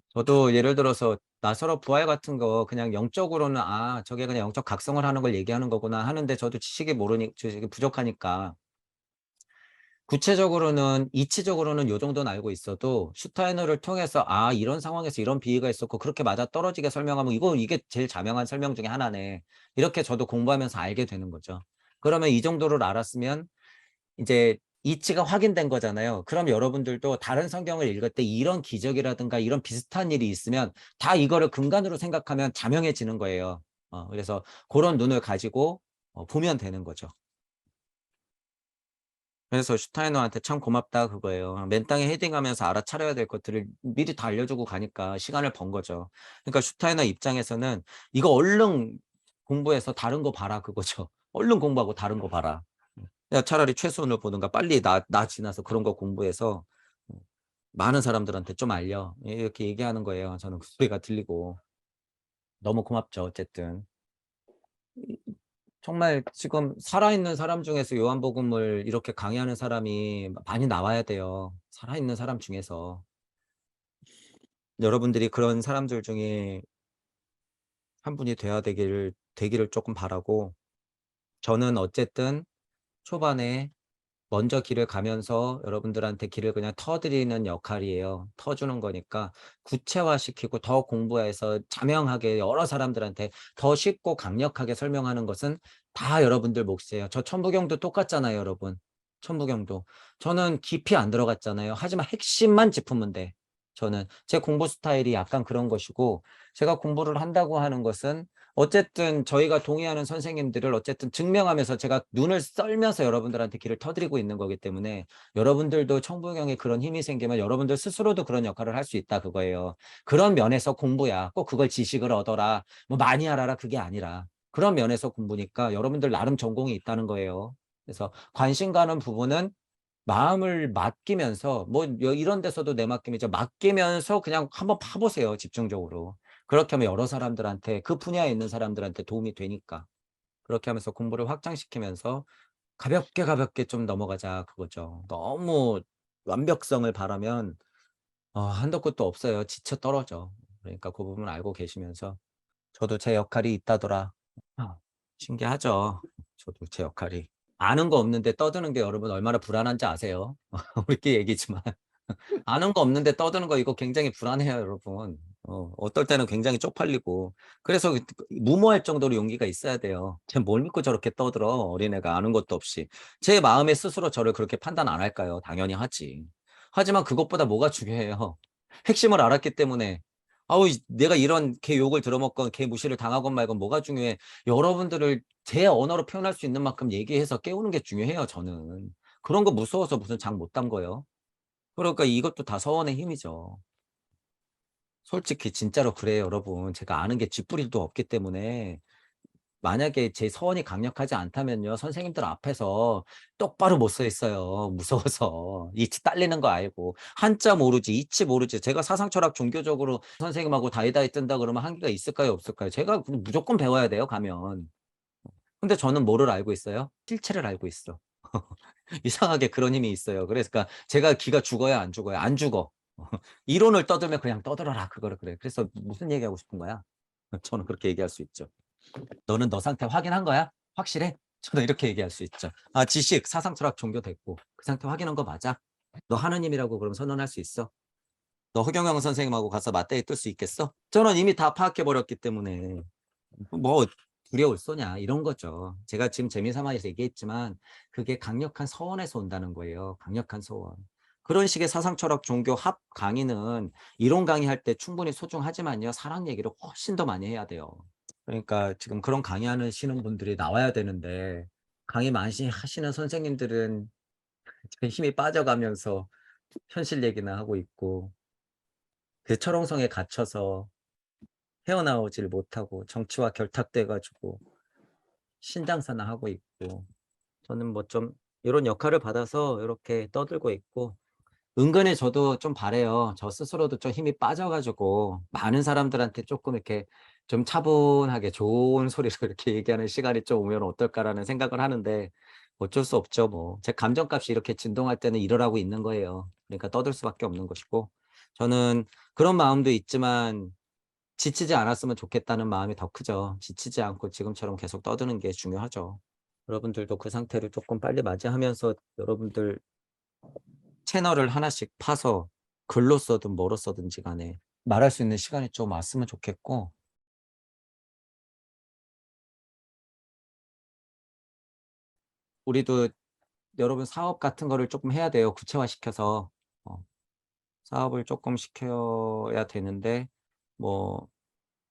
저도 예를 들어서 나서로 부활 같은 거 그냥 영적으로는 저게 그냥 영적 각성을 하는 걸 얘기하는 거구나 하는데 저도 지식이 부족하니까 구체적으로는 이치적으로는 요 정도는 알고 있어도 슈타이너를 통해서 이런 상황에서 이런 비위가 있었고 그렇게 맞아떨어지게 설명하면 이게 제일 자명한 설명 중에 하나네. 이렇게 저도 공부하면서 알게 되는 거죠. 그러면 이 정도를 알았으면 이제 이치가 확인된 거잖아요. 그럼 여러분들도 다른 성경을 읽을 때 이런 기적이라든가 이런 비슷한 일이 있으면 다 이거를 근간으로 생각하면 자명해지는 거예요. 그래서 고런 눈을 가지고 보면 되는 거죠. 그래서 슈타이너한테 "참 고맙다." 그거예요. 맨 땅에 헤딩하면서 알아차려야 될 것들을 미리 다 알려주고 가니까 시간을 번 거죠. 그러니까 슈타이너 입장에서는 "이거 얼른 공부해서 다른 거 봐라." 그거죠. "얼른 공부하고 다른 거 봐라." 야 차라리 최소한을 보든가 빨리 나 지나서 그런 거 공부해서 어 "많은 사람들한테 좀 알려." 이렇게 얘기하는 거예요. 저는 그 소리가 들리고. 너무 고맙죠 어쨌든. 이 정말 지금 살아있는 사람 중에서 요한복음을 이렇게 강의하는 사람이 많이 나와야 돼요, 살아있는 사람 중에서. 여러분들이 그런 사람들 중에 한 분이 돼야 되기를 쪼끔 바라고 저는 어쨌든 초반에 먼저 길을 가면서 여러분들한테 길을 그냥 터 드리는 역할이에요. 터 주는 거니까 구체화시키고 더 공부해서 자명하게 여러 사람들한테 더 쉽고 강력하게 설명하는 것은 다 여러분들 몫이에요. 저 천부경도 똑같잖아요, 여러분. 천부경도. 저는 깊이 안 들어갔잖아요. 하지만 핵심만 짚으면 돼. 저는 제 공부 스타일이 약간 그런 것이고 제가 공부를 한다고 하는 것은 어쨌든 저희가 동의하는 선생님들을 어쨌든 증명하면서 제가 눈을 썰면서 여러분들한테 길을 터드리고 있는 거기 때문에 여러분들도 청부경에 그런 힘이 생기면 여러분들 스스로도 그런 역할을 할 수 있다 그거예요. 그런 면에서 공부야. 꼭 그걸 지식을 얻어라. 뭐 많이 알아라. 그게 아니라. 그런 면에서 공부니까 여러분들 나름 전공이 있다는 거예요. 그래서 관심 가는 부분은 마음을 맡기면서 뭐 이런 데서도 내 맡김이죠. 맡기면서 그냥 한번 파 보세요, 집중적으로. 그렇게 하면 여러 사람들한테 그 분야에 있는 사람들한테 도움이 되니까. 그렇게 하면서 공부를 확장시키면서 가볍게, 가볍게 좀 넘어가자 그거죠. 너무 완벽성을 바라면 한도 끝도 없어요. 지쳐 떨어져. 그러니까 그 부분 알고 계시면서 '저도 제 역할이 있다더라.' 신기하죠. 저도 제 역할이. 아는 거 없는데 떠드는 게 여러분 얼마나 불안한지 아세요? 우리끼리 얘기지만. 아는 거 없는데 떠드는 거 이거 굉장히 불안해요 여러분. 어떨 때는 굉장히 쪽팔리고. 그래서 무모할 정도로 용기가 있어야 돼요. '쟤 뭘 믿고 저렇게 떠들어 어린애가 아는 것도 없이.' 제 마음에 스스로 저를 그렇게 판단 안 할까요? 당연히 하지. 하지만 그것보다 뭐가 중요해요. 핵심을 알았기 때문에 내가 이런 걔 욕을 들어먹건 걔 무시를 당하건 말건 뭐가 중요해. 여러분들을 제 언어로 표현할 수 있는 만큼 얘기해서 깨우는 게 중요해요 저는. 그런 거 무서워서 무슨 장 못 담궈요. 그러니까 이것도 다 서원의 힘이죠. 솔직히 진짜로 그래요 여러분. 제가 아는 게 쥐뿌리도 없기 때문에 만약에 제 서원이 강력하지 않다면요. 선생님들 앞에서 똑바로 못 서 있어요 무서워서. 이치 딸리는 거 알고. 한자 모르지 이치 모르지. 제가 사상 철학 종교적으로 선생님하고 다이다이 뜬다 그러면 한계가 있을까요 없을까요? 제가 그냥 무조건 배워야 돼요 가면. 근데 저는 뭐를 알고 있어요? 실체를 알고 있어. 이상하게 그런 힘이 있어요. 그러니까 제가 기가 죽어요 안 죽어요? 안 죽어. 이론을 떠들면 그냥 떠들어라 그거를 그래. 그래서 무슨 얘기하고 싶은 거야? 저는 그렇게 얘기할 수 있죠. "너는 너 상태 확인한 거야? 확실해?" 저는 이렇게 얘기할 수 있죠. 지식, 사상 철학 종교 됐고 "그 상태 확인한 거 맞아? 너 하느님이라고 그럼 선언할 수 있어? 너 허경영 선생님하고 가서 맞대이 뜰 수 있겠어?" 저는 이미 다 파악해 버렸기 때문에 뭐 두려울 소냐 이런 거죠. 제가 지금 재미삼아서 얘기했지만 그게 강력한 서원에서 온다는 거예요, 강력한 서원. 그런 식의 사상 철학 종교 합 강의는 이론 강의할 때 충분히 소중하지만요. 사랑 얘기를 훨씬 더 많이 해야 돼요. 그러니까 지금 그런 강의하시는 분들이 나와야 되는데 강의 많이 하시는 선생님들은 지금 힘이 빠져가면서 현실 얘기나 하고 있고 그 철옹성에 갇혀서 헤어나오질 못하고 정치와 결탁돼 가지고 신장사나 하고 있고 저는 뭐 좀 요런 역할을 받아서 요렇게 떠들고 있고 은근히 저도 좀 바래요. 저 스스로도 좀 힘이 빠져 가지고 많은 사람들한테 쪼끔 이렇게 좀 차분하게 좋은 소리로 이렇게 얘기하는 시간이 좀 오면 어떨까라는 생각을 하는데 어쩔 수 없죠 뭐. 제 감정값이 이렇게 진동할 때는 이러라고 있는 거예요. 그러니까 떠들 수밖에 없는 것이고 저는 그런 마음도 있지만 지치지 않았으면 좋겠다는 마음이 더 크죠. 지치지 않고 지금처럼 계속 떠드는 게 중요하죠. 여러분들도 그 상태를 조금 빨리 맞이하면서 여러분들 채널을 하나씩 파서 글로 써든 뭐로 써든지 간에 말할 수 있는 시간이 좀 왔으면 좋겠고, 우리도 여러분 사업 같은 거를 조금 해야 돼요. 구체화시켜서. 어 사업을 조금 시켜야 되는데, 뭐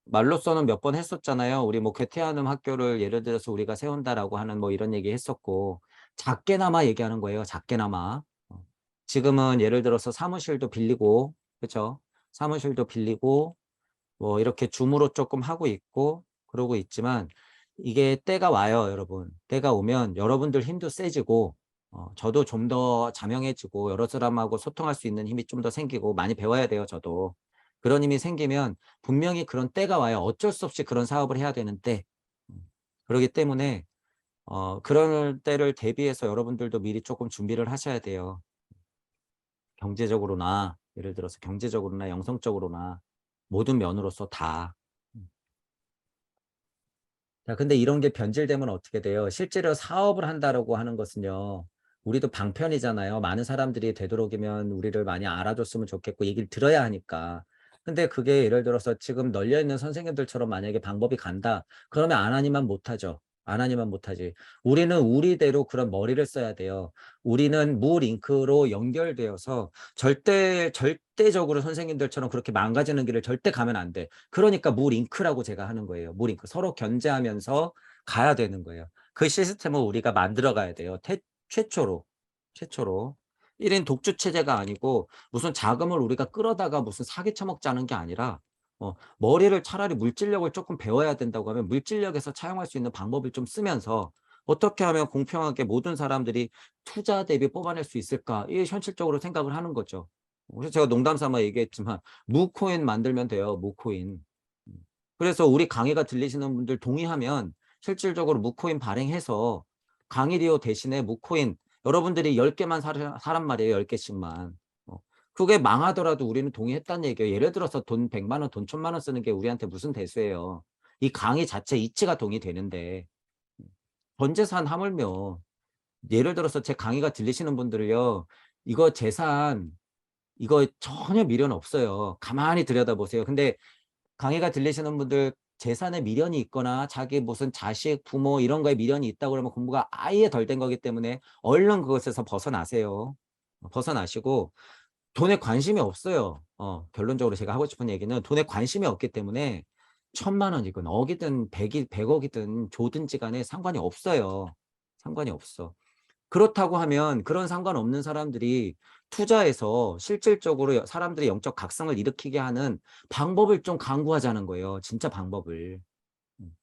말로써는 몇 번 했었잖아요. 우리 뭐 괴테하는 학교를 예를 들어서 우리가 세운다라고 하는 뭐 이런 얘기 했었고, 작게나마 얘기하는 거예요, 작게나마. 지금은 예를 들어서 사무실도 빌리고, 그죠? 사무실도 빌리고 뭐 이렇게 줌으로 조금 하고 있고 그러고 있지만, 이게 때가 와요, 여러분. 때가 오면 여러분들 힘도 세지고 저도 좀 더 자명해지고 여러 사람하고 소통할 수 있는 힘이 좀 더 생기고 많이 배워야 돼요, 저도. 그런 힘이 생기면 분명히 그런 때가 와요. 어쩔 수 없이 그런 사업을 해야 되는 때. 그러기 때문에 그럴 때를 대비해서 여러분들도 미리 조금 준비를 하셔야 돼요. 경제적으로나 예를 들어서 경제적으로나 영성적으로나 모든 면으로서 다. 음. 자, 근데 이런 게 변질되면 어떻게 돼요? 실제로 사업을 한다라고 하는 것은요, 우리도 방편이잖아요. 많은 사람들이 되도록이면 우리를 많이 알아줬으면 좋겠고 얘기를 들어야 하니까. 근데 그게 예를 들어서 지금 널려 있는 선생님들처럼 만약에 방법이 간다, 그러면 안 하니만 못하죠. 안 하니만 못하지. 우리는 우리대로 그런 머리를 써야 돼요. 우리는 무링크로 연결되어서 절대적으로 선생님들처럼 그렇게 망가지는 길을 절대 가면 안 돼. 그러니까 무링크라고 제가 하는 거예요. 무링크. 서로 견제하면서 가야 되는 거예요. 그 시스템을 우리가 만들어 가야 돼요. 최초로. 최초로. 1인 독주 체제가 아니고 무슨 자금을 우리가 끌어다가 무슨 사기 쳐먹자는 게 아니라, 머리를 차라리 물질력을 조금 배워야 된다고 하면 물질력에서 차용할 수 있는 방법을 좀 쓰면서 어떻게 하면 공평하게 모든 사람들이 투자 대비 뽑아낼 수 있을까? 이게 현실적으로 생각을 하는 거죠. 그래서 제가 농담 삼아 얘기했지만 무코인 만들면 돼요, 무코인. 음. 그래서 우리 강의가 들리시는 분들 동의하면 실질적으로 무코인 발행해서 강의료 대신에 무코인 여러분들이 10개만 사란 말이에요, 10개씩만. 어. 그게 망하더라도 우리는 동의했다는 얘기예요. 예를 들어서 돈 100만 원, 돈 1000만 원 쓰는 게 우리한테 무슨 대수예요. 이 강의 자체 이치가 동의되는데. 전 재산 하물며 예를 들어서 제 강의가 들리시는 분들을요, 이거 재산 이거 전혀 미련 없어요. 가만히 들여다보세요. 근데 강의가 들리시는 분들 재산에 미련이 있거나 자기 무슨 자식, 부모 이런 거에 미련이 있다고 그러면 공부가 아예 덜 된 거기 때문에 얼른 그것에서 벗어나세요. 벗어나시고 돈에 관심이 없어요. 결론적으로 제가 하고 싶은 얘기는 돈에 관심이 없기 때문에 1000만 원이건 억이든 100억이든 조든지 간에 상관이 없어요. 상관이 없어. 그렇다고 하면 그런 상관없는 사람들이 투자해서 실질적으로 사람들의 영적 각성을 일으키게 하는 방법을 좀 강구하자는 거예요. 진짜 방법을. 음.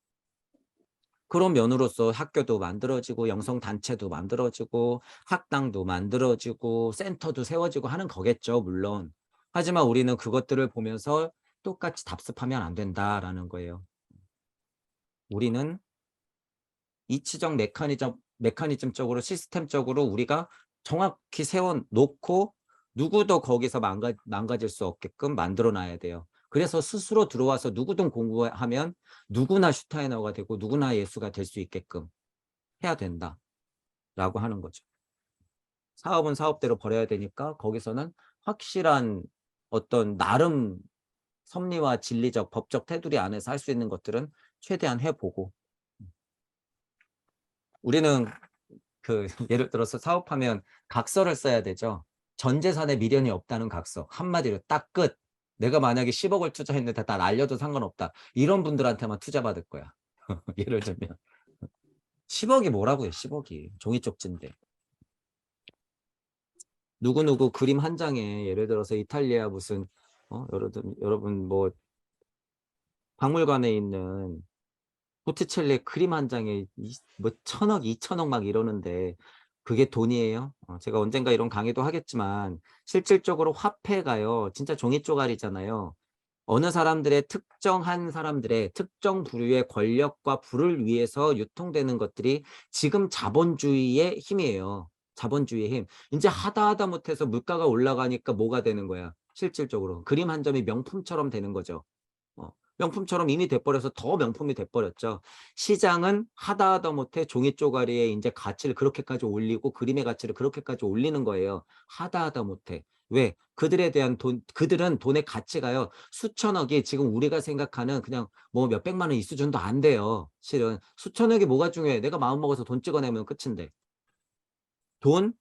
그런 면으로서 학교도 만들어지고 영성단체도 만들어지고 학당도 만들어지고 센터도 세워지고 하는 거겠죠, 물론. 하지만 우리는 그것들을 보면서 똑같이 답습하면 안 된다라는 거예요. 우리는 이치적 메커니즘적으로 시스템적으로 우리가 정확히 세워 놓고 누구도 거기서 망가질 수 없게끔 만들어 놔야 돼요. 그래서 스스로 들어와서 누구든 공부하면 누구나 슈타이너가 되고 누구나 예수가 될 수 있게끔 해야 된다라고 하는 거죠. 사업은 사업대로 벌여야 되니까 거기서는 확실한 어떤 나름 섭리와 진리적 법적 테두리 안에서 할 수 있는 것들은 최대한 해 보고, 우리는 그 예를 들어서 사업하면 각서를 써야 되죠. 전 재산에 미련이 없다는 각서. 한마디로 딱 끝. 내가 만약에 10억을 투자했는데 다 날려도 상관없다. 이런 분들한테만 투자받을 거야. 예를 들면 10억이 뭐라고요, 10억이. 종이 쪽지인데. 누구누구 그림 한 장에 예를 들어서 이탈리아 무슨 여러분 뭐 박물관에 있는 보티첼리 그림 한 장에 뭐 1000억, 2000억 막 이러는데 그게 돈이에요? 제가 언젠가 이런 강의도 하겠지만 실질적으로 화폐가요, 진짜 종이 쪼가리잖아요. 어느 사람들의 특정한 사람들의 특정 부류의 권력과 부를 위해서 유통되는 것들이 지금 자본주의의 힘이에요. 자본주의의 힘. 인제 하다 못해서 물가가 올라가니까 뭐가 되는 거야? 실질적으로. 그림 한 점이 명품처럼 되는 거죠. 명품처럼 이미 돼 버려서 더 명품이 돼 버렸죠. 시장은 하다 하다 못해 종이 쪼가리에 인제 가치를 그렇게까지 올리고 그림의 가치를 그렇게까지 올리는 거예요, 하다 하다 못해. 왜? 그들에 대한 그들은 돈의 가치가요, 수천억이 지금 우리가 생각하는 그냥 뭐 몇백만 원 이 수준도 안 돼요, 실은. 수천억이 뭐가 중요해. 내가 마음먹어서 돈 찍어내면 끝인데. 돈,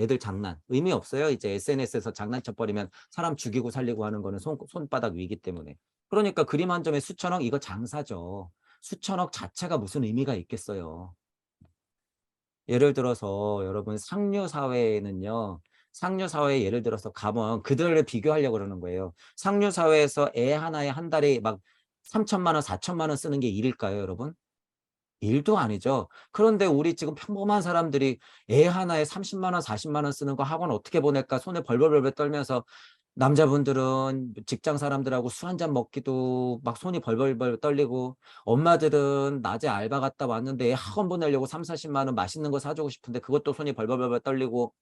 애들 장난. 의미 없어요. 이제 SNS에서 장난쳐 버리면 사람 죽이고 살리고 하는 거는 손바닥 위기 때문에. 그러니까 그림 한 점에 수천억 이거 장사죠. 수천억 자체가 무슨 의미가 있겠어요. 예를 들어서 여러분 상류 사회에는요. 상류 사회에 예를 들어서 가면 그들을 비교하려고 그러는 거예요. 상류 사회에서 애 하나에 한 달에 막 3천만 원, 4천만 원 쓰는 게 일일까요, 여러분? 일도 아니죠. 그런데 우리 지금 평범한 사람들이 애 하나에 30만 원, 40만 원 쓰는 거 학원 어떻게 보낼까 손을 벌벌벌 떨면서 남자분들은 직장 사람들하고 술 한잔 먹기도 막 손이 벌벌벌 떨리고 엄마들은 낮에 알바 갔다 왔는데 애 학원 보내려고 30-40만 원 맛있는 거 사주고 싶은데 그것도 손이 벌벌벌 떨리고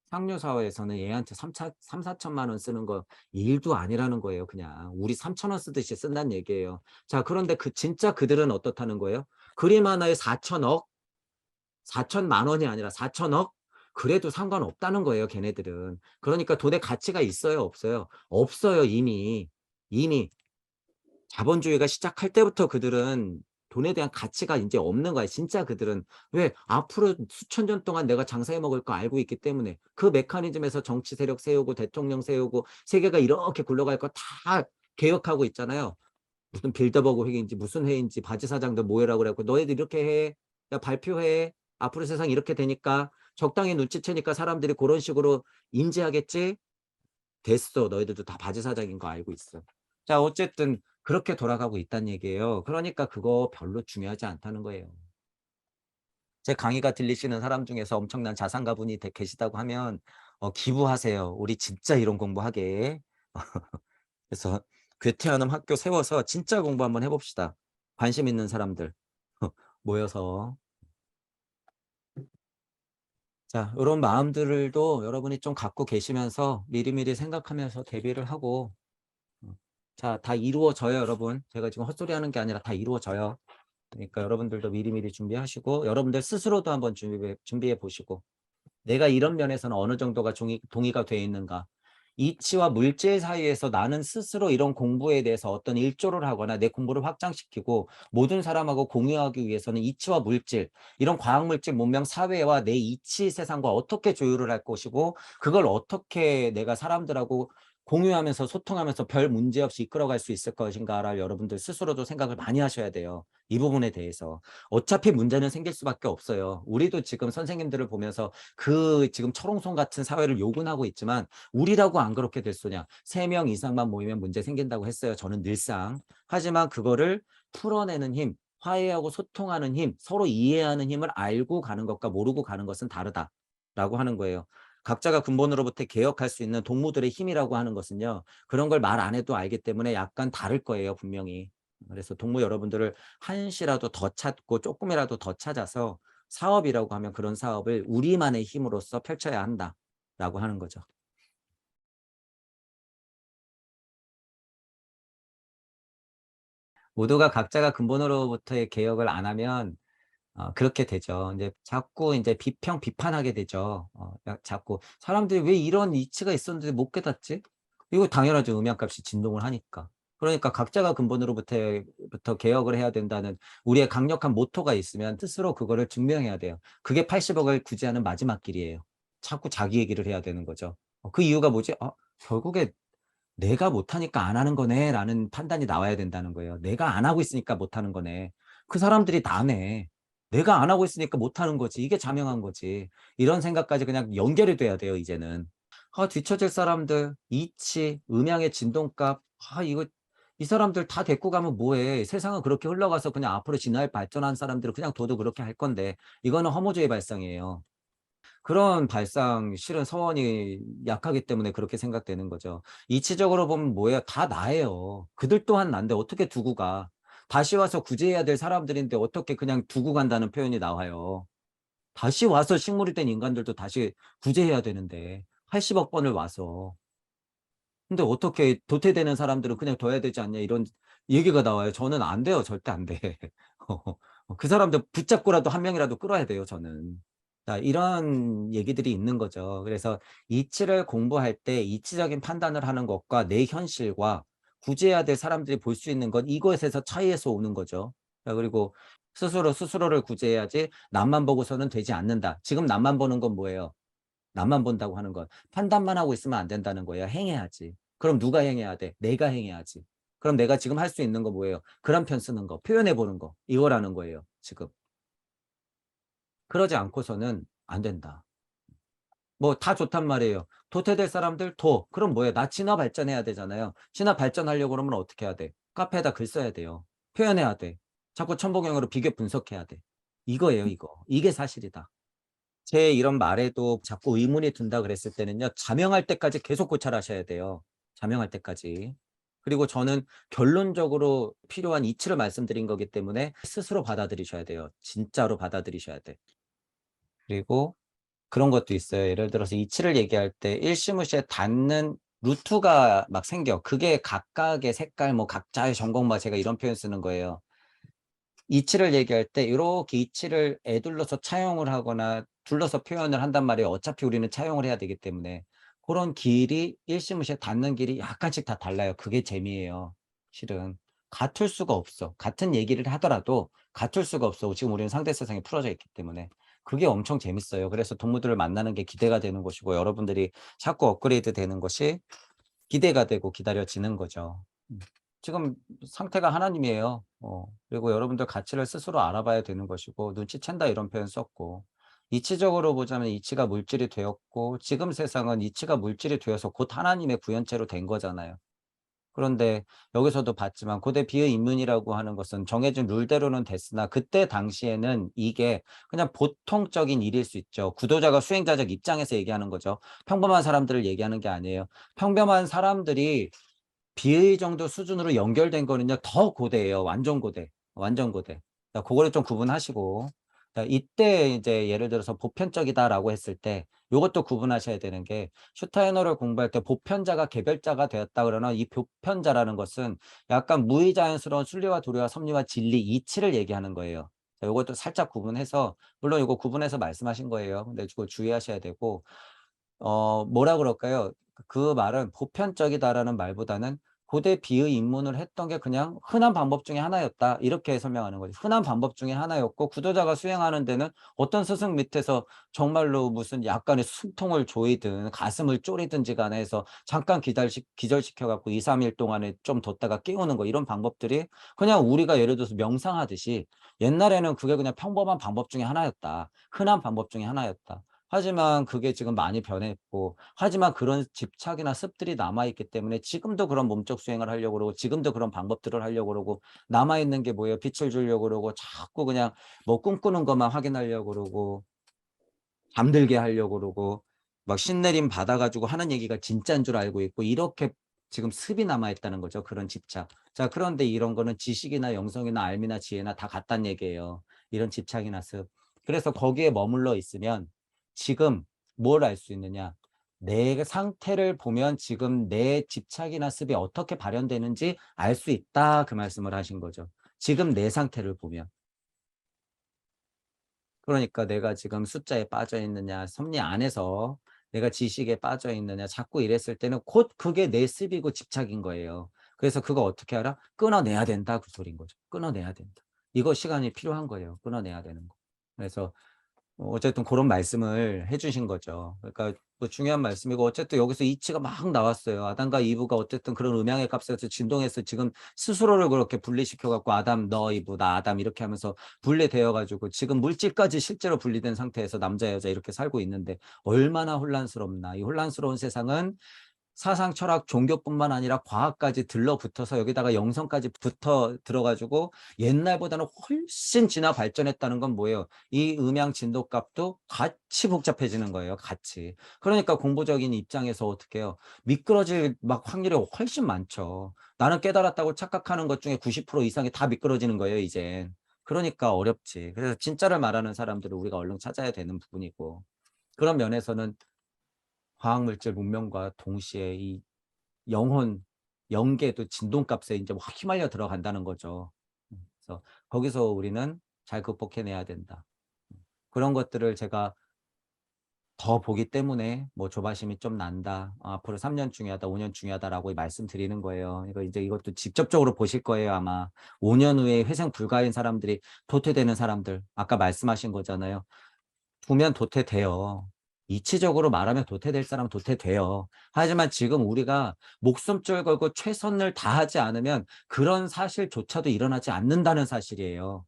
상류 사회에서는 얘한테 3-4천만 원 쓰는 거 일도 아니라는 거예요 그냥. 우리 3천 원 쓰듯이 쓴다는 얘기예요. 자 그런데 진짜 그들은 어떻다는 거예요? 그림 하나에 4천억? 4천만 원이 아니라 4천억? 그래도 상관없다는 거예요 걔네들은. 그러니까 돈의 가치가 있어요 없어요? 없어요 이미. 이미 자본주의가 시작할 때부터 그들은 돈에 대한 가치가 인제 없는 거야 진짜 그들은. 왜? 앞으로 수천 년 동안 내가 장사해 먹을 거 알고 있기 때문에. 그 메커니즘에서 정치 세력 세우고 대통령 세우고 세계가 이렇게 굴러갈 거 다 계획하고 있잖아요. 무슨 빌더버그 회의인지 무슨 회의인지 바지 사장들 모여라 그래 갖고 "너희들 이렇게 해. 야 발표해. 앞으로 세상이 이렇게 되니까." 적당히 눈치채니까 사람들이 고런 식으로 인지하겠지? 됐어. 너희들도 다 바지 사장인 거 알고 있어. 자 어쨌든 그렇게 돌아가고 있다는 얘기예요. 그러니까 그거 별로 중요하지 않다는 거예요. 제 강의가 들리시는 사람 중에서 엄청난 자산가분이 계시다고 하면 기부하세요. 우리 진짜 이론 공부하게. 그래서 괴테하는 학교 세워서 진짜 공부 한번 해 봅시다. 관심 있는 사람들 모여서. 자 요런 마음들도 여러분이 좀 갖고 계시면서 미리미리 생각하면서 대비를 하고 자 다 이루어져요 여러분. 제가 지금 헛소리하는 게 아니라 다 이루어져요. 그러니까 여러분들도 미리미리 준비하시고 여러분들 스스로도 한번 준비해 보시고 내가 이런 면에서는 어느 정도가 동의가 돼 있는가. 이치와 물질 사이에서 나는 스스로 이런 공부에 대해서 어떤 일조를 하거나 내 공부를 확장시키고 모든 사람하고 공유하기 위해서는 이치와 물질, 이런 과학물질 문명 사회와 내 이치 세상과 어떻게 조율을 할 것이고 그걸 어떻게 내가 사람들하고 공유하면서 소통하면서 별 문제 없이 이끌어갈 수 있을 것인가를 여러분들 스스로도 생각을 많이 하셔야 돼요. 이 부분에 대해서. 어차피 문제는 생길 수밖에 없어요. 우리도 지금 선생님들을 보면서 그 지금 철옹성 같은 사회를 요군하고 있지만 우리라고 안 그렇게 될 소냐. 3명 이상만 모이면 문제 생긴다고 했어요. 저는 늘상. 하지만 그거를 풀어내는 힘, 화해하고 소통하는 힘, 서로 이해하는 힘을 알고 가는 것과 모르고 가는 것은 다르다라고 하는 거예요. 각자가 근본으로부터 개혁할 수 있는 동무들의 힘이라고 하는 것은요. 그런 걸 말 안 해도 알기 때문에 약간 다를 거예요 분명히. 그래서 동무 여러분들을 한시라도 더 찾고 조금이라도 더 찾아서 사업이라고 하면 그런 사업을 우리만의 힘으로써 펼쳐야 한다라고 하는 거죠. 모두가 각자가 근본으로부터의 개혁을 안 하면 그렇게 되죠. 이제 자꾸 인제 비판하게 되죠. 자꾸 '사람들이 왜 이런 이치가 있었는데 못 깨닫지?' 이거 당연하죠. 음향값이 진동을 하니까. 그러니까 각자가 근본으로부터 개혁을 해야 된다는 우리의 강력한 모토가 있으면 스스로 그거를 증명해야 돼요. 그게 80억을 구제하는 마지막 길이에요. 자꾸 자기 얘기를 해야 되는 거죠. 그 이유가 뭐지? '결국에 내가 못하니까 안 하는 거네.'라는 판단이 나와야 된다는 거예요. '내가 안 하고 있으니까 못하는 거네. 그 사람들이 나네. 내가 안 하고 있으니까 못하는 거지. 이게 자명한 거지.' 이런 생각까지 그냥 연결이 돼야 돼요 이제는. 뒤처질 사람들, 이치, 음향의 진동값 이거 이 사람들 다 데리고 가면 뭐해. 세상은 그렇게 흘러가서 그냥 앞으로 진화해 발전한 사람들은 그냥 둬도 그렇게 할 건데 이거는 허무주의 발상이에요. 그런 발상 실은 서원이 약하기 때문에 그렇게 생각되는 거죠. 이치적으로 보면 뭐예요? 다 나예요. 그들 또한 난데 어떻게 두고 가. 다시 와서 구제해야 될 사람들인데 어떻게 그냥 두고 간다는 표현이 나와요. 다시 와서 식물이 된 인간들도 다시 구제해야 되는데 80억 번을 와서. 근데 어떻게 도태되는 사람들은 그냥 둬야 되지 않냐 이런 얘기가 나와요. 저는 안 돼요. 절대 안 돼. 그 사람들 붙잡고라도 한 명이라도 끌어야 돼요, 저는. 자, 이런 얘기들이 있는 거죠. 그래서 이치를 공부할 때 이치적인 판단을 하는 것과 내 현실과 구제해야 될 사람들이 볼 수 있는 것, 이것에서 차이에서 오는 거죠. 자, 그리고 스스로를 구제해야지 남만 보고서는 되지 않는다. 지금 남만 보는 건 뭐예요? 남만 본다고 하는 건 판단만 하고 있으면 안 된다는 거예요. 행해야지. 그럼 누가 행해야 돼? 내가 행해야지. 그럼 내가 지금 할 수 있는 거 뭐예요? 글 한 편 쓰는 거, 표현해 보는 거, 이거라는 거예요, 지금. 그러지 않고서는 안 된다. 뭐 다 좋단 말이에요. 도태될 사람들 그럼 뭐예요? 나 진화 발전해야 되잖아요. 진화 발전하려고 그러면 어떻게 해야 돼? 카페에다 글 써야 돼요. 표현해야 돼. 자꾸 첨보경으로 비교 분석해야 돼. 이거예요, 이거. 이게 사실이다. 제 이런 말에도 자꾸 의문이 든다 그랬을 때는요. 자명할 때까지 계속 고찰하셔야 돼요. 자명할 때까지. 그리고 저는 결론적으로 필요한 이치를 말씀드린 거기 때문에 스스로 받아들이셔야 돼요. 진짜로 받아들이셔야 돼. 그리고 그런 것도 있어요. 예를 들어서 이치를 얘기할 때 일시무시에 닿는 루트가 막 생겨. 그게 각각의 색깔, 뭐 각자의 전공, 뭐 제가 이런 표현 쓰는 거예요. 이치를 얘기할 때 이렇게 이치를 에둘러서 차용을 하거나 둘러서 표현을 한단 말이에요. 어차피 우리는 차용을 해야 되기 때문에. 그런 길이 일시무시에 닿는 길이 약간씩 다 달라요. 그게 재미예요. 실은. 같을 수가 없어. 같은 얘기를 하더라도 같을 수가 없어. 지금 우리는 상대 세상에 풀어져 있기 때문에. 그게 엄청 재밌어요. 그래서 동무들을 만나는 게 기대가 되는 것이고 여러분들이 자꾸 업그레이드 되는 것이 기대가 되고 기다려지는 거죠. 지금 상태가 하나님이에요. 그리고 여러분들 가치를 스스로 알아봐야 되는 것이고 눈치챈다 이런 표현 썼고 이치적으로 보자면 이치가 물질이 되었고 지금 세상은 이치가 물질이 되어서 곧 하나님의 구현체로 된 거잖아요. 그런데 여기서도 봤지만 고대 비의인문이라고 하는 것은 정해진 룰대로는 됐으나 그때 당시에는 이게 그냥 보통적인 일일 수 있죠. 구도자가 수행자적 입장에서 얘기하는 거죠. 평범한 사람들을 얘기하는 게 아니에요. 평범한 사람들이 비의 정도 수준으로 연결된 거는요 더 고대예요. 완전 고대. 완전 고대. 자, 그거를 좀 구분하시고 자, 이때 이제 예를 들어서 보편적이다라고 했을 때 요것도 구분하셔야 되는 게 슈타이너를 공부할 때 보편자가 개별자가 되었다 그러나 이 보편자라는 것은 약간 무의자연스러운 순리와 도리와 섭리와 진리 이치를 얘기하는 거예요. 자, 요것도 살짝 구분해서 물론 이거 구분해서 말씀하신 거예요. 근데 그거 주의하셔야 되고 뭐라 그럴까요? 그 말은 보편적이다라는 말보다는 고대 비의 입문을 했던 게 그냥 흔한 방법 중에 하나였다. 이렇게 설명하는 거죠. 흔한 방법 중에 하나였고 구도자가 수행하는 데는 어떤 스승 밑에서 정말로 무슨 약간의 숨통을 조이든 가슴을 쪼리든지 간에 해서 잠깐 기절시켜 갖고 2-3일 동안에 좀 뒀다가 깨우는 거 이런 방법들이 그냥 우리가 예를 들어서 명상하듯이 옛날에는 그게 그냥 평범한 방법 중에 하나였다. 흔한 방법 중에 하나였다. 하지만 그게 지금 많이 변했고 하지만 그런 집착이나 습들이 남아있기 때문에 지금도 그런 몸적 수행을 하려고 그러고 지금도 그런 방법들을 하려고 그러고 남아있는 게 뭐예요? 빛을 주려고 그러고 자꾸 그냥 뭐 꿈꾸는 것만 확인하려고 그러고 잠들게 하려고 그러고 막 신내림 받아 가지고 하는 얘기가 진짜인 줄 알고 있고 이렇게 지금 습이 남아 있다는 거죠. 그런 집착. 자, 그런데 이런 거는 지식이나 영성이나 알미나 지혜나 다 같다는 얘기예요. 이런 집착이나 습. 그래서 거기에 머물러 있으면 지금 뭘 알 수 있느냐? 내 상태를 보면 지금 내 집착이나 습이 어떻게 발현되는지 알 수 있다. 그 말씀을 하신 거죠. 지금 내 상태를 보면. 그러니까 내가 지금 숫자에 빠져 있느냐, 섭리 안에서 내가 지식에 빠져 있느냐, 자꾸 이랬을 때는 곧 그게 내 습이고 집착인 거예요. 그래서 그거 어떻게 알아? 끊어내야 된다. 그 소린 거죠. 끊어내야 된다. 이거 시간이 필요한 거예요. 끊어내야 되는 거. 그래서 어쨌든 그런 말씀을 해 주신 거죠. 그러니까 뭐 중요한 말씀이고 어쨌든 여기서 이치가 막 나왔어요. 아담과 이브가 어쨌든 그런 음양의 값에서 진동해서 지금 스스로를 그렇게 분리시켜 갖고 아담 너 이브 나 아담 이렇게 하면서 분리되어 가지고 지금 물질까지 실제로 분리된 상태에서 남자 여자 이렇게 살고 있는데 얼마나 혼란스럽나. 이 혼란스러운 세상은 사상, 철학, 종교뿐만 아니라 과학까지 들러붙어서 여기다가 영성까지 붙어 들어 가지고 옛날보다는 훨씬 진화 발전했다는 건 뭐예요? 이 음양 진도값도 같이 복잡해지는 거예요, 같이. 그러니까 공부적인 입장에서 어떻게 해요? 미끄러질 막 확률이 훨씬 많죠. 나는 깨달았다고 착각하는 것 중에 90% 이상이 다 미끄러지는 거예요, 이젠. 그러니까 어렵지. 그래서 진짜를 말하는 사람들을 우리가 얼른 찾아야 되는 부분이고. 그런 면에서는 화학물질 문명과 동시에 이 영혼, 영계도 진동값에 이제 확 휘말려 들어간다는 거죠. 그래서 거기서 우리는 잘 극복해내야 된다. 그런 것들을 제가 더 보기 때문에 뭐 조바심이 좀 난다. 앞으로 3년 중요하다, 5년 중요하다라고 말씀드리는 거예요. 이거 이제 이것도 직접적으로 보실 거예요, 아마. 5년 후에 회생 불가인 사람들이 도태되는 사람들. 아까 말씀하신 거잖아요. 보면 도태돼요. 이치적으로 말하면 도태될 사람은 도태돼요. 하지만 지금 우리가 목숨줄 걸고 최선을 다하지 않으면 그런 사실조차도 일어나지 않는다는 사실이에요.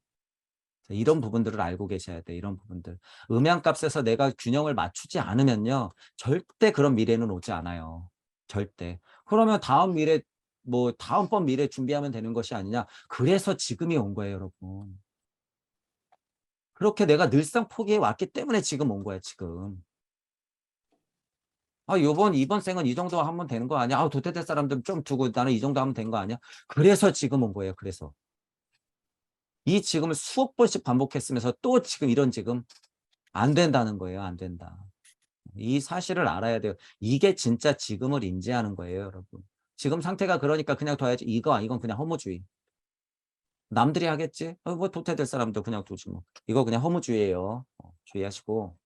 이런 부분들을 알고 계셔야 돼. 이런 부분들. 음양값에서 내가 균형을 맞추지 않으면요. 절대 그런 미래는 오지 않아요. 절대. 그러면 다음 미래 뭐 다음번 미래 준비하면 되는 것이 아니냐. 그래서 지금이 온 거예요, 여러분. 그렇게 내가 늘상 포기해 왔기 때문에 지금 온 거야, 지금. 이번 생은 이 정도 하면 되는 거 아니야? 도태될 사람들 좀 두고 나는 이 정도 하면 된 거 아니야? 그래서 지금 온 거예요, 그래서. 이 지금을 수억 번씩 반복했으면서 또 지금 이런 지금 안 된다는 거예요. 안 된다. 이 사실을 알아야 돼요. 이게 진짜 지금을 인지하는 거예요, 여러분. 지금 상태가 그러니까 그냥 둬야지. 이건 그냥 허무주의. 남들이 하겠지? 뭐 도태될 사람도 그냥 두지 뭐. 이거 그냥 허무주의예요. 주의하시고.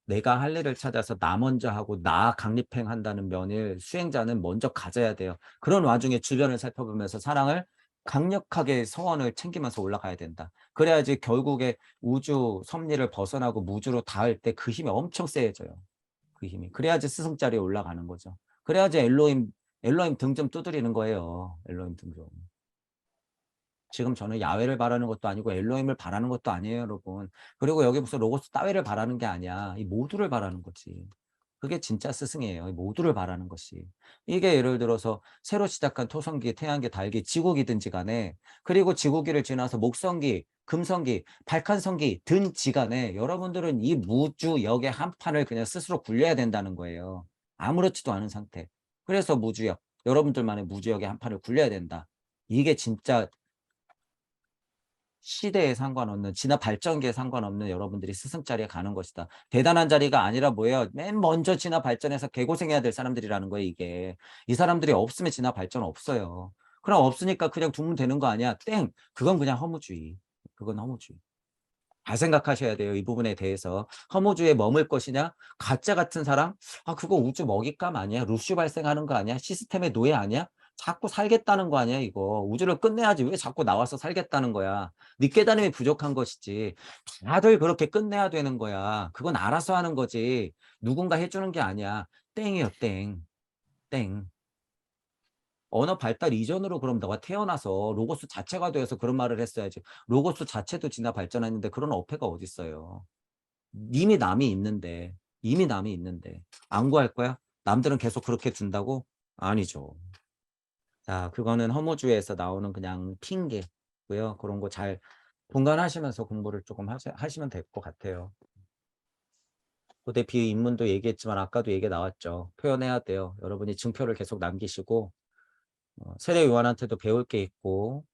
내가 할 일을 찾아서 나 먼저 하고 나 강립행한다는 면을 수행자는 먼저 가져야 돼요. 그런 와중에 주변을 살펴보면서 사랑을 강력하게 서원을 챙기면서 올라가야 된다. 그래야지 결국에 우주 섭리를 벗어나고 무주로 닿을 때 그 힘이 엄청 세져요. 그 힘이. 그래야지 스승자리에 올라가는 거죠. 그래야지 엘로힘 등 좀 두드리는 거예요. 엘로힘 등 좀. 지금 저는 야외를 바라는 것도 아니고 엘로힘을 바라는 것도 아니에요, 여러분. 그리고 여기 무슨 로고스 따위를 바라는 게 아니야. 이 모두를 바라는 거지. 그게 진짜 스승이에요. 이 모두를 바라는 것이. 이게 예를 들어서 새로 시작한 토성기, 태양계, 달기, 지구기든지 간에 그리고 지구기를 지나서 목성기, 금성기, 발칸성기 든지 간에 여러분들은 이 무주역의 한 판을 그냥 스스로 굴려야 된다는 거예요. 아무렇지도 않은 상태. 그래서 무주역, 여러분들만의 무주역의 한 판을 굴려야 된다. 이게 진짜 시대에 상관없는 진화 발전기에 상관없는 여러분들이 스승 자리에 가는 것이다. 대단한 자리가 아니라 뭐예요? 맨 먼저 진화 발전해서 개고생해야 될 사람들이라는 거예요, 이게. 이 사람들이 없으면 진화 발전 없어요. 그럼 없으니까 그냥 두면 되는 거 아니야? 땡! 그건 그냥 허무주의. 그건 허무주의. 잘 생각하셔야 돼요. 이 부분에 대해서. 허무주의에 머물 것이냐? 가짜 같은 사람? 그거 우주 먹잇감 아니야? 루슈 발생하는 거 아니야? 시스템의 노예 아니야? 자꾸 살겠다는 거 아니야, 이거. 우주를 끝내야지. 왜 자꾸 나와서 살겠다는 거야? 네 깨달음이 부족한 것이지. 다들 그렇게 끝내야 되는 거야. 그건 알아서 하는 거지. 누군가 해주는 게 아니야. 땡이요, 땡. 땡. 언어 발달 이전으로 그럼 너가 태어나서 로고스 자체가 되어서 그런 말을 했어야지. 로고스 자체도 진화 발전했는데 그런 어폐가 어딨어요. 이미 남이 있는데, 이미 남이 있는데 안 구할 거야? 남들은 계속 그렇게 둔다고? 아니죠. 자, 그거는 허무주의에서 나오는 그냥 핑계고요. 그런 거 잘 분간하시면서 공부를 조금 하시면 될 것 같아요. 고대 비입문도 얘기했지만 아까도 얘기 나왔죠. 표현해야 돼요. 여러분이 증표를 계속 남기시고 세례 요한한테도 배울 게 있고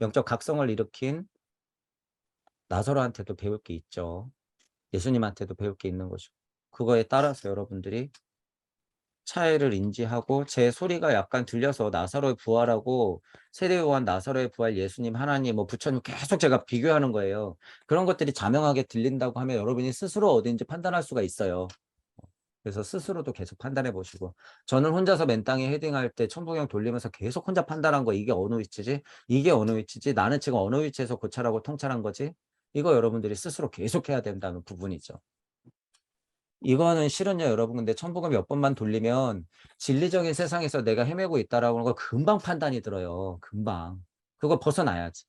영적 각성을 일으킨 나사로한테도 배울 게 있죠. 예수님한테도 배울 게 있는 거죠. 그거에 따라서 여러분들이 차이를 인지하고 제 소리가 약간 들려서 나사로의 부활하고 세례요한 나사로의 부활 예수님 하나님 뭐 부처님 계속 제가 비교하는 거예요. 그런 것들이 자명하게 들린다고 하면 여러분이 스스로 어딘지 판단할 수가 있어요. 그래서 스스로도 계속 판단해 보시고 저는 혼자서 맨땅에 헤딩할 때 천부경 돌리면서 계속 혼자 판단한 거 이게 어느 위치지? 이게 어느 위치지? 나는 지금 어느 위치에서 고찰하고 통찰한 거지? 이거 여러분들이 스스로 계속 해야 된다는 부분이죠. 이거는 실은요 여러분 근데 천부경 몇 번만 돌리면 진리적인 세상에서 내가 헤매고 있다라고 하는 걸 금방 판단이 들어요. 금방. 그거 벗어나야지.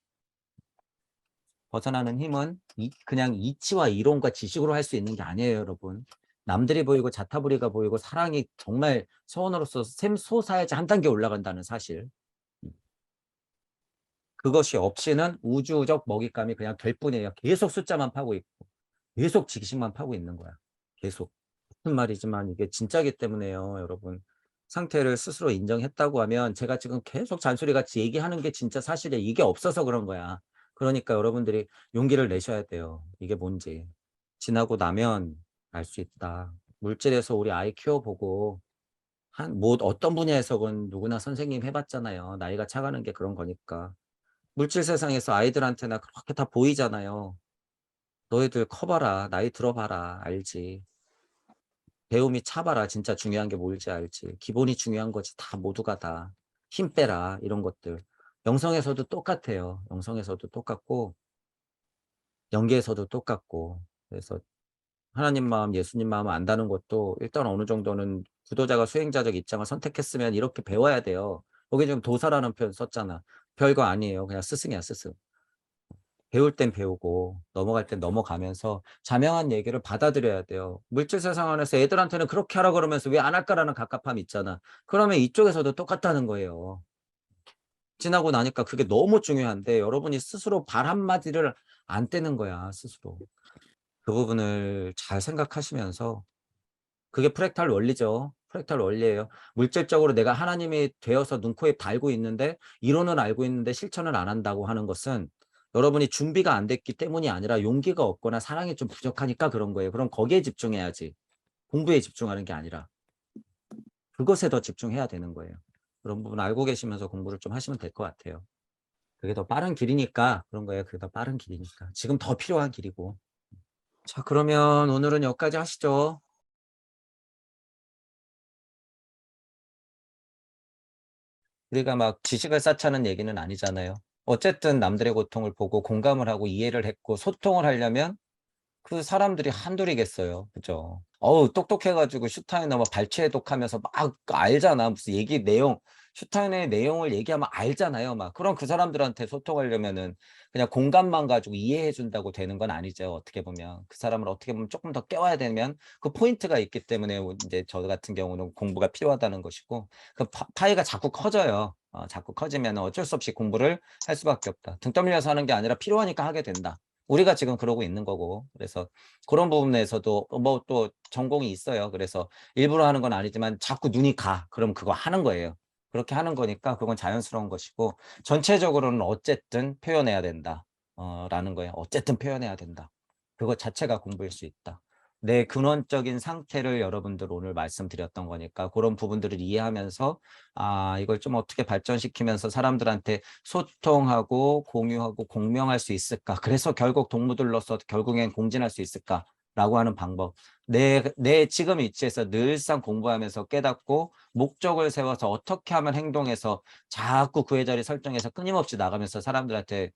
벗어나는 힘은 그냥 이치와 이론과 지식으로 할 수 있는 게 아니에요 여러분. 남들이 보이고 자타부리가 보이고 사랑이 정말 서원으로서 샘솟아야지 한 단계 올라간다는 사실. 그것이 없이는 우주적 먹잇감이 그냥 될 뿐이에요. 계속 숫자만 파고 있고 계속 지식만 파고 있는 거야. 계속. 같은 말이지만 이게 진짜기 때문에요 여러분. 상태를 스스로 인정했다고 하면 제가 지금 계속 잔소리같이 얘기하는 게 진짜 사실이에요. 이게 없어서 그런 거야. 그러니까 여러분들이 용기를 내셔야 돼요. 이게 뭔지. 지나고 나면 알 수 있다. 물질에서 우리 아이 키워보고 뭐 어떤 분야에서건 누구나 선생님 해봤잖아요. 나이가 차가는 게 그런 거니까. 물질 세상에서 아이들한테나 그렇게 다 보이잖아요. 너희들 커봐라. 나이 들어봐라. 알지. 배움이 차봐라. 진짜 중요한 게 뭘지 알지. 기본이 중요한 거지. 다 모두가 다. 힘 빼라. 이런 것들. 영성에서도 똑같아요. 영성에서도 똑같고 연계에서도 똑같고. 그래서 하나님 마음, 예수님 마음을 안다는 것도 일단 어느 정도는 구도자가 수행자적 입장을 선택했으면 이렇게 배워야 돼요. 거기 지금 도사라는 표현 썼잖아. 별거 아니에요. 그냥 스승이야, 스승. 배울 땐 배우고 넘어갈 땐 넘어가면서 자명한 얘기를 받아들여야 돼요. 물질 세상 안에서 애들한테는 그렇게 하라 그러면서 왜 안 할까라는 갑갑함이 있잖아. 그러면 이쪽에서도 똑같다는 거예요. 지나고 나니까 그게 너무 중요한데 여러분이 스스로 발 한마디를 안 떼는 거야, 스스로. 그 부분을 잘 생각하시면서 그게 프랙탈 원리죠. 프랙탈 원리예요. 물질적으로 내가 하나님이 되어서 눈, 코, 입 달고 있는데 이론은 알고 있는데 실천을 안 한다고 하는 것은 여러분이 준비가 안 됐기 때문이 아니라 용기가 없거나 사랑이 좀 부족하니까 그런 거예요. 그럼 거기에 집중해야지. 공부에 집중하는 게 아니라 그것에 더 집중해야 되는 거예요. 그런 부분 알고 계시면서 공부를 좀 하시면 될 것 같아요. 그게 더 빠른 길이니까 그런 거예요. 그게 더 빠른 길이니까. 지금 더 필요한 길이고. 자, 그러면 오늘은 여기까지 하시죠. 우리가 막 지식을 쌓자는 얘기는 아니잖아요. 어쨌든 남들의 고통을 보고 공감을 하고 이해를 했고 소통을 하려면 그 사람들이 한둘이겠어요. 그죠? 어우, 똑똑해가지고 슈타인어 막 발췌해독하면서 막 알잖아. 무슨 얘기 내용, 슈타인의 내용을 얘기하면 알잖아요. 막. 그럼 그 사람들한테 소통하려면은 그냥 공감만 가지고 이해해준다고 되는 건 아니죠. 어떻게 보면. 그 사람을 어떻게 보면 조금 더 깨워야 되면 그 포인트가 있기 때문에 이제 저 같은 경우는 공부가 필요하다는 것이고 그 파이가 자꾸 커져요. 자꾸 커지면 어쩔 수 없이 공부를 할 수밖에 없다. 등 떠밀려서 하는 게 아니라 필요하니까 하게 된다. 우리가 지금 그러고 있는 거고. 그래서 그런 부분에서도 뭐 또 전공이 있어요. 그래서 일부러 하는 건 아니지만 자꾸 눈이 가. 그럼 그거 하는 거예요. 그렇게 하는 거니까 그건 자연스러운 것이고 전체적으로는 어쨌든 표현해야 된다. 라는 거예요. 어쨌든 표현해야 된다. 그것 자체가 공부일 수 있다. 내 근원적인 상태를 여러분들 오늘 말씀드렸던 거니까 그런 부분들을 이해하면서 이걸 좀 어떻게 발전시키면서 사람들한테 소통하고 공유하고 공명할 수 있을까? 그래서 결국 동무들로서 결국엔 공진할 수 있을까? 라고 하는 방법. 내 지금 위치에서 늘상 공부하면서 깨닫고 목적을 세워서 어떻게 하면 행동해서 자꾸 그 회자리 설정해서 끊임없이 나가면서 사람들한테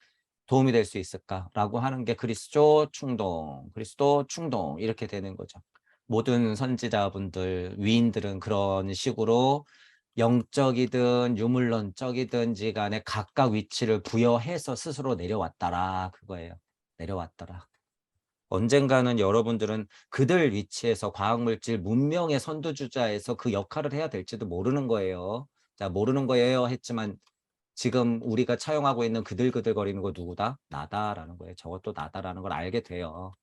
도움이 될 수 있을까라고 하는 게 그리스도 충동, 그리스도 충동 이렇게 되는 거죠. 모든 선지자분들, 위인들은 그런 식으로 영적이든 유물론적이든지 간에 각각 위치를 부여해서 스스로 내려왔다라 그거예요. 내려왔더라. 언젠가는 여러분들은 그들 위치에서 과학물질 문명의 선두주자에서 그 역할을 해야 될지도 모르는 거예요. 자, 모르는 거예요 했지만 지금 우리가 차용하고 있는 그들그들거리는 거 누구다? 나다라는 거예요. 저것도 나다라는 걸 알게 돼요.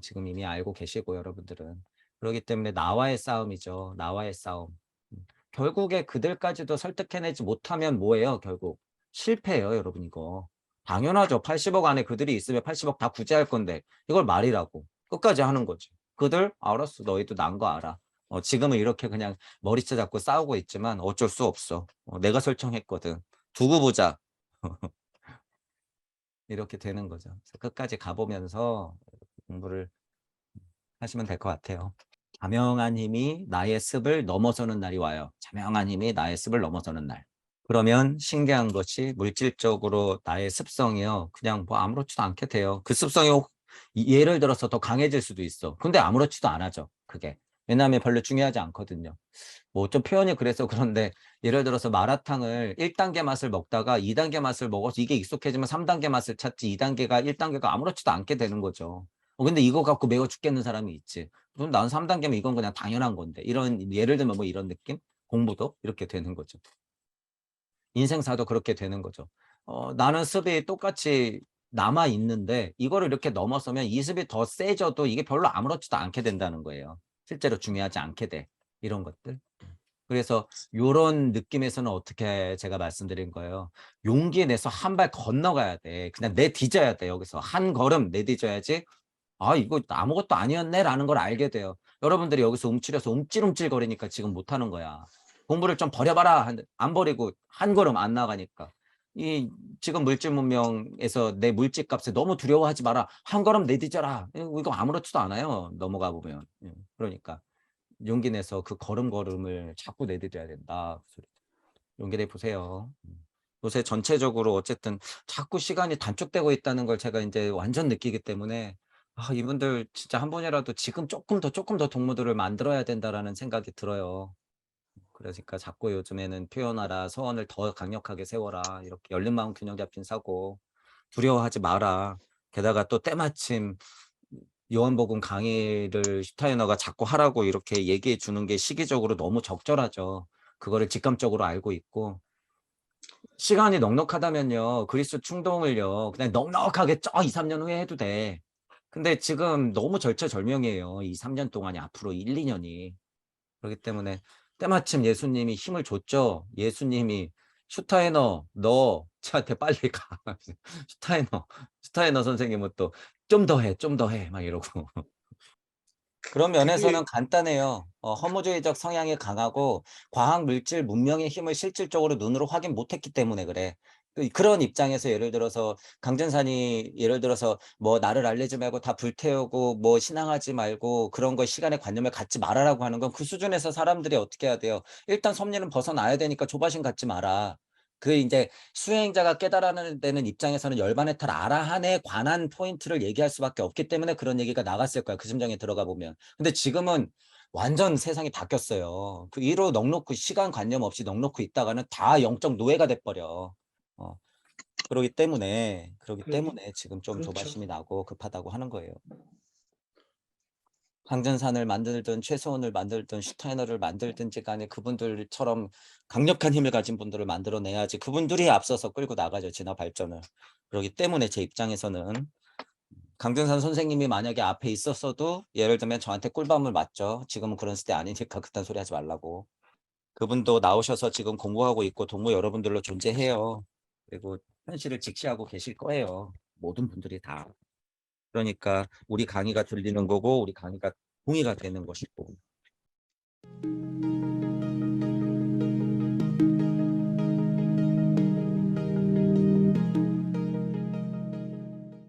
지금 이미 알고 계시고 여러분들은. 그렇기 때문에 나와의 싸움이죠. 나와의 싸움. 결국에 그들까지도 설득해내지 못하면 뭐예요? 결국 실패예요, 여러분 이거. 당연하죠. 80억 안에 그들이 있으면 80억 다 구제할 건데 이걸 말이라고 끝까지 하는 거지. 그들 알았어. 너희도 난 거 알아. 지금은 이렇게 그냥 머리채 잡고 싸우고 있지만 어쩔 수 없어. 내가 설정했거든. 두고 보자. 이렇게 되는 거죠. 그래서 끝까지 가보면서 공부를 하시면 될 것 같아요. 자명한 힘이 나의 습을 넘어서는 날이 와요. 자명한 힘이 나의 습을 넘어서는 날. 그러면 신기한 것이 물질적으로 나의 습성이요. 그냥 뭐 아무렇지도 않게 돼요. 그 습성이 예를 들어서 더 강해질 수도 있어. 근데 아무렇지도 않아져. 그게. 왜냐하면 별로 중요하지 않거든요. 뭐 좀 표현이 그래서 그런데 예를 들어서 마라탕을 1단계 맛을 먹다가 2단계 맛을 먹어서 이게 익숙해지면 3단계 맛을 찾지 2단계가 1단계가 아무렇지도 않게 되는 거죠. 근데 이거 갖고 매워 죽겠는 사람이 있지. 그럼 난 3단계면 이건 그냥 당연한 건데. 이런 예를 들면 뭐 이런 느낌? 공부도 이렇게 되는 거죠. 인생사도 그렇게 되는 거죠. 나는 습이 똑같이 남아 있는데 이거를 이렇게 넘어서면 이 습이 더 세져도 이게 별로 아무렇지도 않게 된다는 거예요. 실제로 중요하지 않게 돼. 이런 것들. 그래서 요런 느낌에서는 어떻게 제가 말씀드린 거예요. 용기 내서 한 발 건너가야 돼. 그냥 내디뎌야 돼. 여기서 한 걸음 내디뎌야지 이거 아무것도 아니었네 라는 걸 알게 돼요. 여러분들이 여기서 움츠려서 움찔움찔거리니까 지금 못하는 거야. 공부를 좀 버려봐라. 안 버리고 한 걸음 안 나가니까. 이 지금 물질 문명에서 내 물질 값에 너무 두려워하지 마라. 한 걸음 내디뎌라. 이거 아무렇지도 않아요. 넘어가 보면. 그러니까 용기 내서 그 걸음걸음을 자꾸 내디뎌야 된다. 용기 내 보세요. 요새 전체적으로 어쨌든 자꾸 시간이 단축되고 있다는 걸 제가 이제 완전 느끼기 때문에 이분들 진짜 한 번이라도 지금 조금 더 동무들을 만들어야 된다라는 생각이 들어요. 그러니까 자꾸 요즘에는 표현하라, 소원을 더 강력하게 세워라, 이렇게 열린 마음 균형 잡힌 사고, 두려워하지 마라. 게다가 또 때마침 요한복음 강의를 슈타이너가 자꾸 하라고 이렇게 얘기해 주는 게 시기적으로 너무 적절하죠. 그거를 직감적으로 알고 있고, 시간이 넉넉하다면요, 그리스도 충동을요, 그냥 넉넉하게 2, 3년 후에 해도 돼. 근데 지금 너무 절체절명이에요. 이 3년 동안이, 앞으로 1, 2년이. 그렇기 때문에 때마침 예수님이 힘을 줬죠. 예수님이 슈타이너 너 저한테 빨리 가. 슈타이너 선생님은 또 좀 더 해, 좀 더 해, 막 이러고. 그런 그게 면에서는 간단해요. 허무주의적 성향이 강하고 과학 물질 문명의 힘을 실질적으로 눈으로 확인 못했기 때문에 그래. 그런 입장에서 예를 들어서 강전산이 예를 들어서 뭐 나를 알리지 말고 다 불태우고 뭐 신앙하지 말고 그런 거 시간의 관념을 갖지 말아라고 하는 건 그 수준에서 사람들이 어떻게 해야 돼요? 일단 섭리는 벗어나야 되니까 조바심 갖지 마라. 그 이제 수행자가 깨달아는 데는 입장에서는 열반의 탈 아라한에 관한 포인트를 얘기할 수밖에 없기 때문에 그런 얘기가 나갔을 거야. 그 심정에 들어가 보면. 근데 지금은 완전 세상이 바뀌었어요. 그 이로 넉넉히 시간 관념 없이 넉넉히 있다가는 다 영적 노예가 돼버려. 어, 그러기 그 때문에 지금 좀 그렇죠. 조바심이 나고 급하다고 하는 거예요. 강전산을 만들든 최소원을 만들든 슈타이너를 만들든지 간에 그분들처럼 강력한 힘을 가진 분들을 만들어내야지 그분들이 앞서서 끌고 나가죠. 진화 발전을. 그렇기 때문에 제 입장에서는 강전산 선생님이 만약에 앞에 있었어도 예를 들면 저한테 꿀밤을 맞죠. 지금은 그런 시대 아니니까 그딴 소리 하지 말라고. 그분도 나오셔서 지금 공부하고 있고 동무 여러분들로 존재해요. 그리고 현실을 직시하고 계실 거예요. 모든 분들이 다. 그러니까 우리 강의가 들리는 거고 우리 강의가 동의가 되는 것이고.